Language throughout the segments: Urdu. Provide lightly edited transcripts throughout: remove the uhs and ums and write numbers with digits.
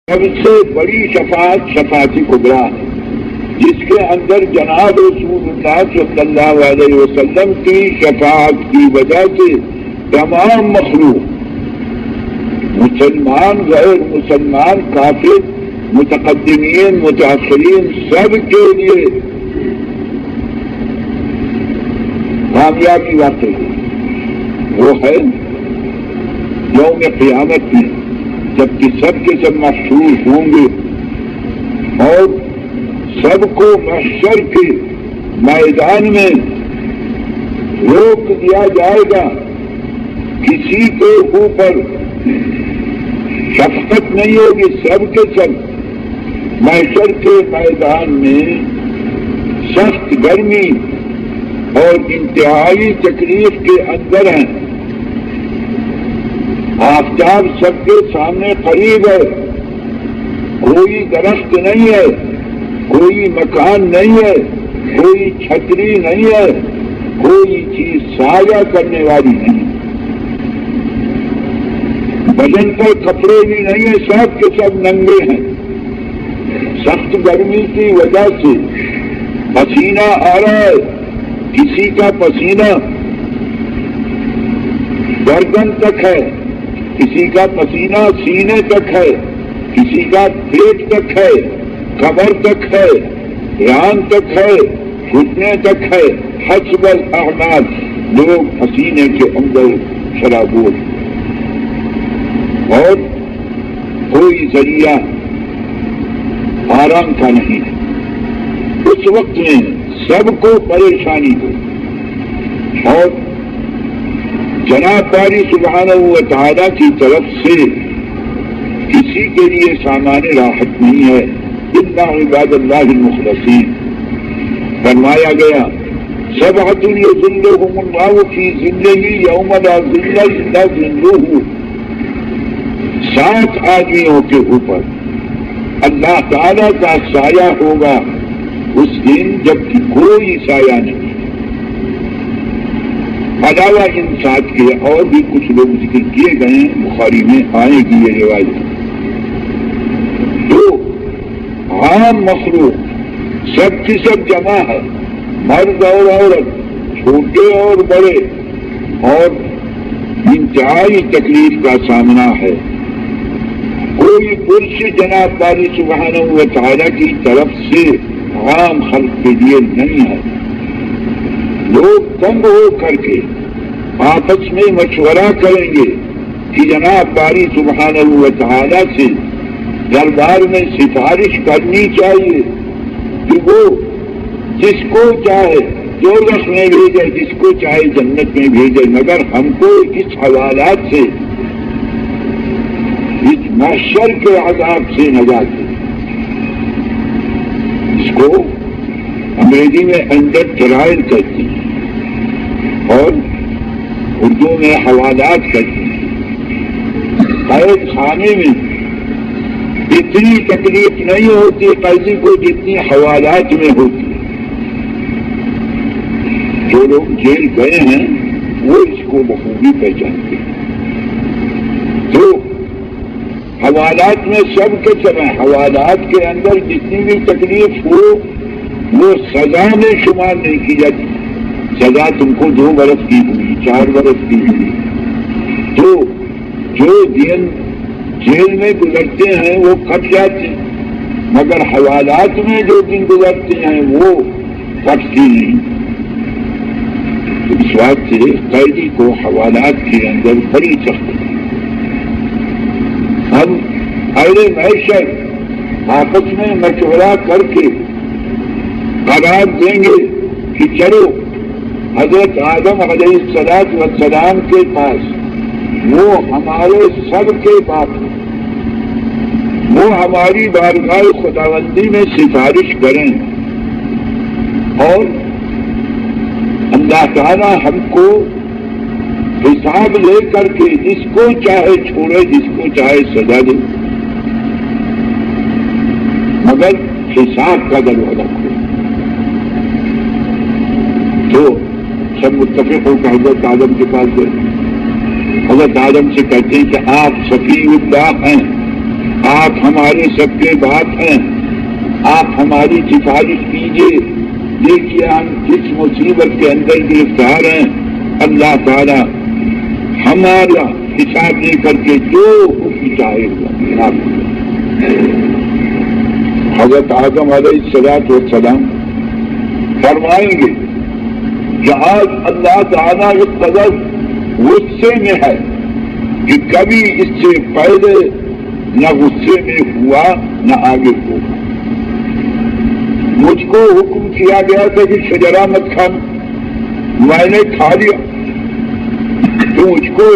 سب سے بڑی شفاعت شفاعت کبریٰ ہے، جس کے اندر جناب رسول اللہ صلی اللہ علیہ وسلم کی شفاعت کی وجہ سے تمام مخلوق، مسلمان غیر مسلمان، کافر، متقدمین متاخرین، سب کے لیے کامیابی واقع ہے۔ وہ ہے یوم قیامت میں جبکہ سب کے سب محشور ہوں گے اور سب کو محشر کے میدان میں روک دیا جائے گا، کسی کے اوپر شفقت نہیں ہوگی، سب کے سب محشر کے میدان میں سخت گرمی اور انتہائی تکلیف کے اندر ہیں۔ آفتاب سب کے سامنے قریب ہے، کوئی درخت نہیں ہے، کوئی مکان نہیں ہے، کوئی چھتری نہیں ہے، کوئی چیز سایہ کرنے والی نہیں، بدن پر کپڑے بھی نہیں ہیں، سب کے سب ننگے ہیں۔ سخت گرمی کی وجہ سے پسینہ آ رہا ہے، کسی کا پسینہ گردن تک ہے، کسی کا پسینہ سینے تک ہے، کسی کا پیٹ تک ہے، کمر تک ہے، ران تک ہے، گھٹنے تک ہے، حسب الاعمال لوگ پسینے کے اندر شرابور، اور کوئی ذریعہ آرام کا نہیں ہے۔ اس وقت میں سب کو پریشانی ہو اور جناب باری سبحانہ و تعالیٰ کی طرف سے کسی کے لیے سامان راحت نہیں ہے، الا عباد اللہ المخلصین۔ فرمایا گیا سبعۃ یظلهم اللہ فی ظلہ یوم لا ظل الا ظلہ، 7 آدمیوں کے اوپر اللہ تعالیٰ کا سایہ ہوگا اس دن جب کہ کوئی سایہ نہیں۔ علاوہ ان 7 کے اور بھی کچھ لوگ ذکر کیے گئے ہیں، بخاری میں آئے گی یہ روایت۔ تو عام مخلوق سب کی سب جمع ہے، مرد اور عورت، چھوٹے اور بڑے، اور انتہائی تکلیف کا سامنا ہے۔ کوئی پرش جناب باری سبحانہ و تعالیٰ کی طرف سے عام خلق کے لیے نہیں ہے۔ لوگ تنگ ہو کر کے آپس میں مشورہ کریں گے کہ جناب باری سبحانہ و تعالیٰ سے دربار میں سفارش کرنی چاہیے کہ وہ جس کو چاہے دوزخ میں بھیجے، جس کو چاہے جنت میں بھیجے، مگر ہم کو اس حوالات سے، اس محشر کے عذاب سے نجات دے۔ اس کو انگریزی میں انڈر ٹرائل کہتے ہیں اور اردو میں حوالات کہتے ہیں۔ قید خانے میں اتنی تکلیف نہیں ہوتی قیدی کو جتنی حوالات میں ہوتی۔ جو لوگ جیل گئے ہیں وہ اس کو بخوبی پہچانتے ہیں۔ تو حوالات میں سب کے سب ہیں، حوالات کے اندر جتنی بھی تکلیف ہو وہ سزا میں شمار نہیں کی جاتی۔ سزا تم کو 2 برس کی ہوئی، 4 برس کی ہوئی، تو جو دن جیل میں گزرتے ہیں وہ کٹ جاتے ہیں، مگر حوالات میں جو دن گزرتے ہیں وہ کٹتی نہیں۔ اس بات سے قیدی کو حوالات کے اندر بڑی سختی۔ ہم اہل محشر آپس میں مشورہ کر کے قرار دیں گے کہ چلو حضرت آدم علیہ السلام کے پاس، وہ ہمارے سب کے باپ ہیں، وہ ہماری بارگاہ خداوندی میں سفارش کریں، اور اللہ تعالیٰ ہم کو حساب لے کر کے جس کو چاہے چھوڑے، جس کو چاہے سزا دے، مگر حساب کا دروازہ کھولے۔ تو سب متفق ہو کر حضرت آدم کے پاس گئے۔ حضرت آدم سے کہتے ہیں کہ آپ صفی اللہ ہیں، آپ ہمارے سب کے بات ہیں، آپ ہماری سفارش کیجیے، دیکھیے ہم جس مصیبت کے اندر گرفتار ہیں، اللہ تعالی ہمارا حساب لے کر کے جو خوشی چاہے گا۔ حضرت آدم علیہ السلام فرمائیں گے جہاز اللہ تعالیٰ اس قدر غصے میں ہے کہ کبھی اس سے پہلے نہ غصے میں ہوا نہ آگے ہوگا۔ مجھ کو حکم کیا گیا تھا کہ شجرہ مت کھانا، میں نے کھا لیا، تو مجھ کو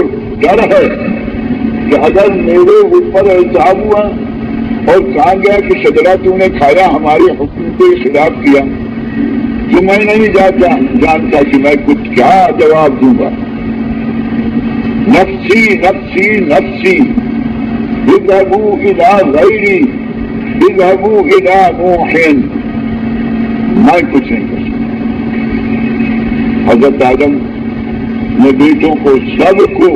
ڈر ہے کہ اگر میرے اوپر الزام ہوا اور کہا گیا کہ شجرہ تو نے کھایا، ہمارے حکم کے خلاف کیا، تو میں نہیں جانتا کہ میں کچھ کیا جواب دوں گا۔ نفسی نفسی نفسی اذهبوا الى غیری اذهبوا الى نوح، میں کچھ نہیں کر سکتا۔ حضرت آدم نے بیٹوں کو سب کو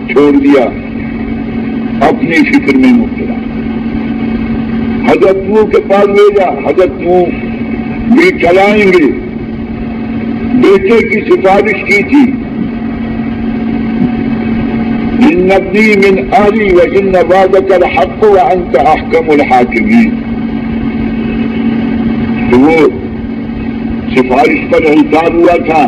چھوڑ دیا، اپنی فکر میں مبتلا۔ حضرت نوح کے پاس بھیجا، حضرت نوح بھی چلائیں گے، بیٹے کی سفارش کی تھی، ان ابنی من اہلی وان وعدک الحق وانت احکم الحاکمین۔ تو وہ سفارش پر اعتراض ہوا تھا،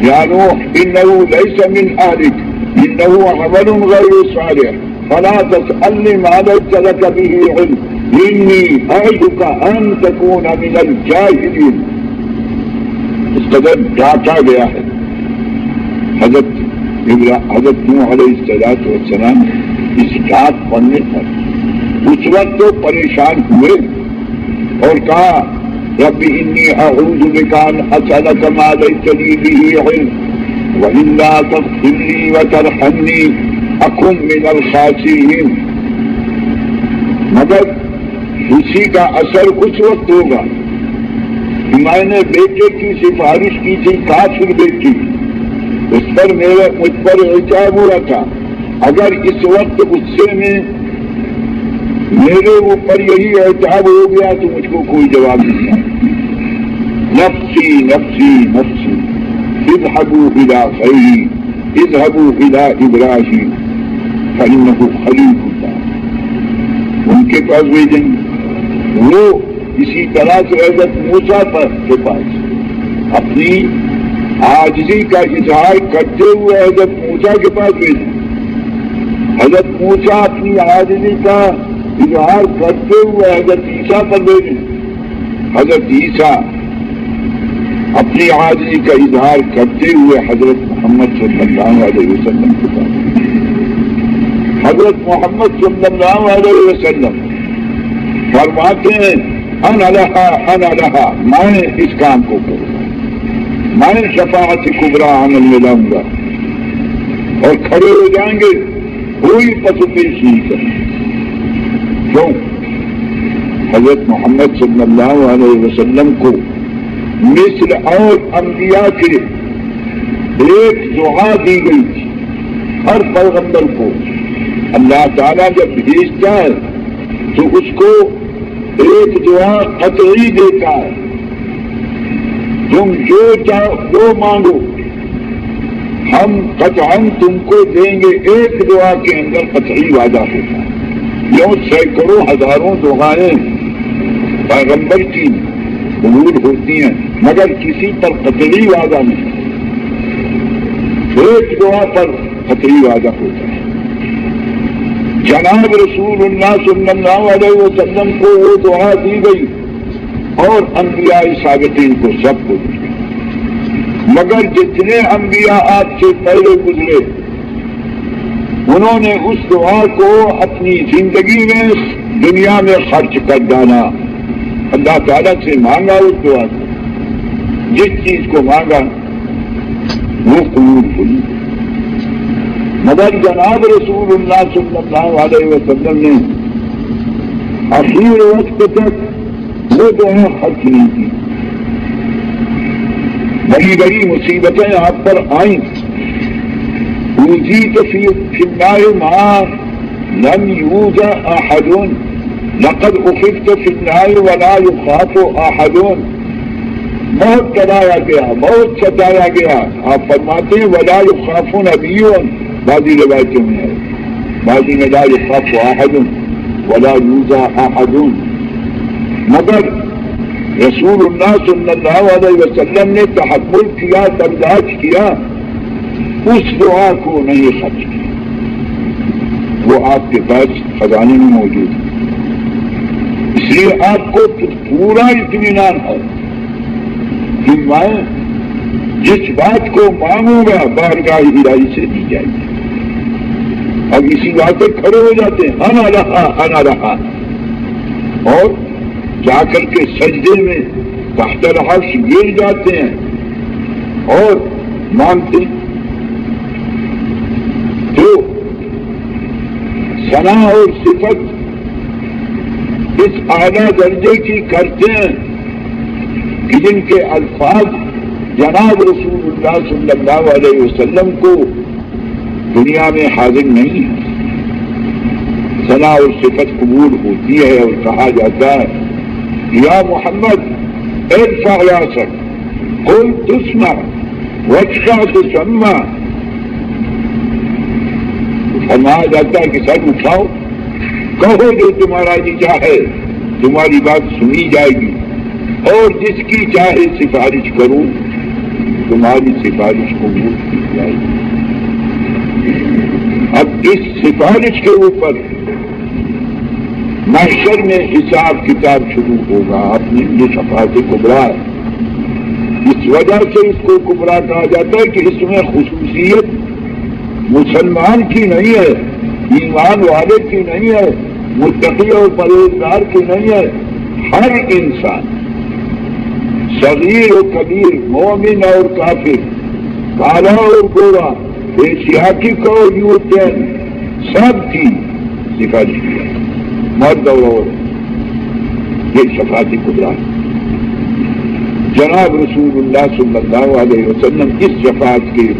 یا نوح انه ليس من اہلک انه عمل غیر صالح فلا تسألنی ما ليس لك به علم انی اعظک ان تکون من الجاہلین۔ اس قدر ڈانٹا گیا ہے۔ حضرت نوح علیہ السلام اس ڈانٹ پڑنے پر اس وقت تو پریشان ہوئے اور کہا رب انی اعوذ بک ان اسألک ما لیس لی بہ علم والا تغفر لی وترحمنی اکن من الخاسرین۔ مگر اسی کا اثر کچھ وقت ہوگا۔ میں نے بیٹے کی سفارش کی تھی، کافر بیٹی، اس پر مجھ پر اعتاب ہوا تھا، اگر اس وقت غصے میں میرے اوپر یہی اعتاب ہو گیا تو مجھ کو کوئی جواب نہیں ہے۔ نفسی نفسی نفسی اذهبوا الى غیری اذهبوا الى ابراہیم فانه خلیل اللہ۔ ان کے پاس بھیجیں گے، وہ اسی طرح سے حضرت موسیٰ کے پاس اپنی عاجزی کا اظہار کرتے ہوئے حضرت موسیٰ کے پاس بھیجیں۔ حضرت موسیٰ اپنی عاجزی کا اظہار کرتے ہوئے حضرت عیسیٰ پر بھیجیں۔ حضرت عیسیٰ اپنی عاجزی کا اظہار کرتے ہوئے حضرت محمد صلی اللہ علیہ وسلم کے پاس۔ حضرت محمد صلی اللہ علیہ وسلم فرماتے ہیں انا لہا، میں اس کام کو کروں گا، میں شفاعت کبریٰ عمل میں لاؤں گا، اور کھڑے ہو جائیں گے، کوئی پس پیش نہیں کریں۔ کیوں؟ حضرت محمد صلی اللہ علیہ وسلم کو مثل اور انبیاء کے ایک دعا دی گئی تھی۔ ہر پیغمبر کو اللہ تعالیٰ جب بھیجتا ہے تو اس کو ایک دعا قطعی دیتا ہے، تم جو چاہو وہ مانگو، ہم قطعاً تم کو دیں گے۔ ایک دعا کے اندر قطعی وعدہ ہوتا ہے۔ یوں سینکڑوں ہزاروں دعائیں پیغمبر کی قبول ہوتی ہیں، مگر کسی پر قطعی وعدہ نہیں، ایک دعا پر قطعی وعدہ ہوتا ہے۔ جناب رسول اللہ صلی اللہ علیہ وسلم کو وہ دعا دی گئی اور انبیاء سابقین کو سب کو دی گئی، مگر جتنے انبیاء آپ سے پہلے گزرے انہوں نے اس دعا کو اپنی زندگی میں دنیا میں خرچ کر ڈالا۔ اللہ تعالیٰ سے مانگا اس دعا کو، جس چیز کو مانگا وہ قبول ہوئی، مگر جناب رسول اللہ صلی اللہ علیہ وسلم نے اخیر وقت تک وہ دعا خرچ نہیں کی۔ بڑی بڑی مصیبتیں آپ پر آئیں، روزی تو فی اللہ مع لم یوزع احد لقد اخذت فی النار ولا یخاف احد، بہت ڈرایا گیا، بہت ستایا گیا. آپ فرماتے ہیں ولا یخاف نبی، بعضی روایتوں میں ہے، بعضی میں لا یخاف احد ولا یوزع احد. مگر رسول اللہ صلی اللہ علیہ وسلم نے تحمل کیا، برداشت کیا، اس دعا کو نہیں خرچ کیا. وہ آپ کے پاس خزانے میں موجود ہے، اس لیے آپ کو پورا اطمینان ہے کہ میں جس بات کو مانگوں گا بارگاہ الہی سے دی جائے گی. اب اسی بات پہ کھڑے ہو جاتے ہیں انا رہا، اور جا کر کے سجدے میں تحت العرش گر جاتے ہیں اور مانگتے ہیں. تو ثنا اور صفت اس اعلیٰ درجے کی کرتے ہیں کہ جن کے الفاظ جناب رسول اللہ صلی اللہ علیہ وسلم کو دنیا میں حاضر نہیں ہے. ثنا اور صفت قبول ہوتی ہے اور کہا جاتا ہے یا محمد ارفع راسک قل تسمع واشفع تسمع. فرمایا جاتا ہے کہ سر اٹھاؤ، کہو جو تمہارا جی چاہے، تمہاری بات سنی جائے گی، اور جس کی چاہے سفارش کرو، تمہاری سفارش قبول کی جائے گی. اب اس سفارش کے اوپر محشر میں حساب کتاب شروع ہوگا. اپنی یہ شفاعت کبریٰ ہے، اس وجہ سے اس کو کبریٰ کہا جاتا ہے کہ اس میں خصوصیت مسلمان کی نہیں ہے، ایمان والے کی نہیں ہے، متقی اور پرہیزگار کی نہیں ہے. ہر انسان، صغیر و کبیر، مومن اور کافر، کالا اور گورا، ایشیاتی کو یورپین، سب کی سفارش کی ہے، مرد اور عورت. یہ شفاعت کبریٰ. جناب رسول اللہ صلی اللہ علیہ وسلم اس شفاعت کے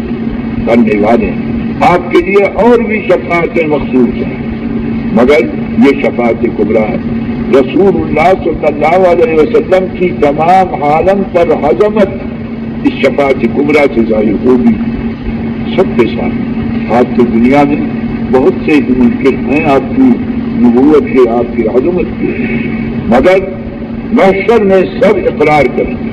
کرنے والے ہیں. آپ کے لیے اور بھی شفاعتیں مخصوص ہیں، مگر یہ شفاعت کبریٰ ہے. رسول اللہ صلی اللہ علیہ وسلم کی تمام عالم پر عظمت اس شفاعت کبریٰ سے ظاہر ہوگی. سب کے ساتھ آپ کی دنیا میں بہت سے منکر ہیں آپ کی نبوت کے، آپ کی عظمت کے، مگر محشر میں سب اقرار کریں گے